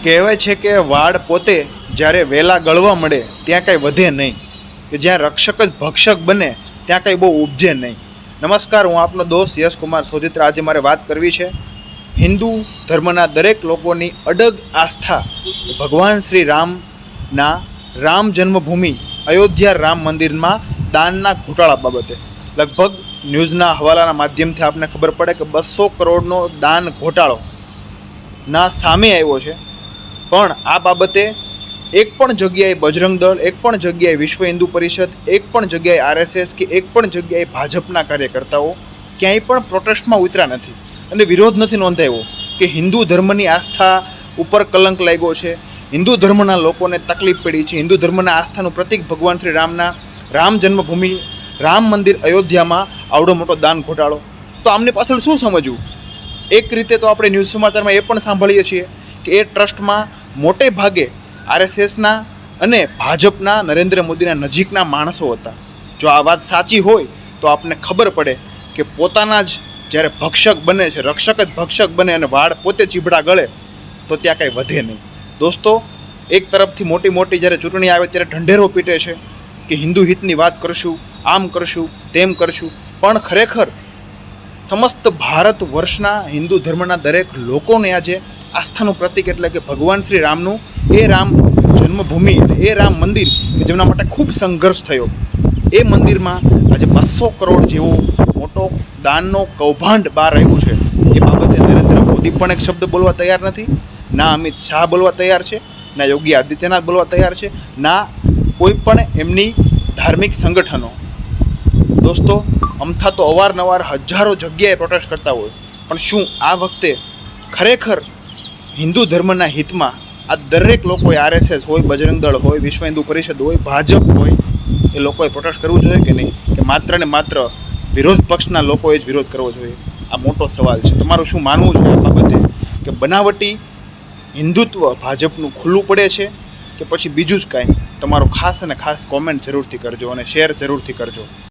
કહેવાય છે કે વાડ પોતે જ્યારે વેલા ગળવા મળે ત્યાં કાંઈ વધે નહીં, કે જ્યાં રક્ષક જ ભક્ષક બને ત્યાં કાંઈ બહુ ઉપજે નહીં. નમસ્કાર, હું આપનો દોસ્ત યશકુમાર સોજિત્રા. આજે મારે વાત કરવી છે હિન્દુ ધર્મના દરેક લોકોની અડગ આસ્થા ભગવાન શ્રી રામના રામ જન્મભૂમિ અયોધ્યા રામ મંદિરમાં દાનના ઘોટાળા બાબતે. લગભગ ન્યૂઝના હવાલાના માધ્યમથી આપને ખબર પડે કે 200 કરોડનો દાન ઘોટાળો ના સામે આવ્યો છે. પણ આ બાબતે એક પણ જગ્યાએ બજરંગ દળ, એક પણ જગ્યાએ વિશ્વ હિન્દુ પરિષદ, એક પણ જગ્યાએ RSS કે એક પણ જગ્યાએ ભાજપના કાર્યકર્તાઓ ક્યાંય પણ પ્રોટેસ્ટમાં ઉતર્યા નથી અને વિરોધ નથી નોંધાવ્યો કે હિન્દુ ધર્મની આસ્થા ઉપર કલંક લાગ્યો છે, હિન્દુ ધર્મના લોકોને તકલીફ પડી છે, હિન્દુ ધર્મના આસ્થાનું પ્રતીક ભગવાન શ્રી રામના રામ જન્મભૂમિ રામ મંદિર અયોધ્યામાં આવડો મોટો દાન ઘોટાળો. તો આમની પાછળ શું સમજવું? એક રીતે તો આપણે ન્યૂઝ સમાચારમાં એ પણ સાંભળીએ છીએ કે એ ટ્રસ્ટમાં મોટે ભાગે RSSના અને ભાજપના નરેન્દ્ર મોદીના નજીકના માણસો હતા. જો આ વાત સાચી હોય તો આપને ખબર પડે કે પોતાના જ જ્યારે ભક્ષક બને છે, રક્ષક જ ભક્ષક બને અને વાડ પોતે ચીબડા ગળે તો ત્યાં કાંઈ વધે નહીં. દોસ્તો, એક તરફથી મોટી મોટી જ્યારે ચૂંટણી આવે ત્યારે ઢંઢેરો પીટે છે કે હિન્દુ હિતની વાત કરશું, આમ કરશું, તેમ કરશું, પણ ખરેખર સમસ્ત ભારત વર્ષના હિન્દુ ધર્મના દરેક લોકોને આજે આસ્થાનું પ્રતીક એટલે કે ભગવાન શ્રી રામનું એ રામ જન્મભૂમિ અને એ રામ મંદિર કે જેમના માટે ખૂબ સંઘર્ષ થયો, એ મંદિરમાં આજે 200 કરોડ જેવો મોટો દાનનો કૌભાંડ બહાર આવ્યું છે. એ બાબતે નરેન્દ્ર મોદી પણ એક શબ્દ બોલવા તૈયાર નથી, ના અમિત શાહ બોલવા તૈયાર છે, ના યોગી આદિત્યનાથ બોલવા તૈયાર છે, ના કોઈ પણ એમની ધાર્મિક સંગઠનો. દોસ્તો, અમથા તો અવારનવાર હજારો જગ્યાએ પ્રોટેસ્ટ કરતા હોય, પણ શું આ વખતે ખરેખર હિન્દુ ધર્મના હિતમાં આ દરેક લોકોએ RSS હોય, બજરંગ દળ હોય, વિશ્વ હિન્દુ પરિષદ હોય, ભાજપ હોય, એ લોકોએ પ્રોટેસ્ટ કરવું જોઈએ કે નહીં? કે માત્ર ને માત્ર વિરોધ પક્ષના લોકોએ જ વિરોધ કરવો જોઈએ? આ મોટો સવાલ છે. તમારું શું માનવું છે આ બાબતે? કે બનાવટી હિન્દુત્વ ભાજપનું ખુલ્લું પડે છે કે પછી બીજું જ કાંઈ? તમારો ખાસ અને ખાસ કોમેન્ટ જરૂરથી કરજો અને શેર જરૂરથી કરજો.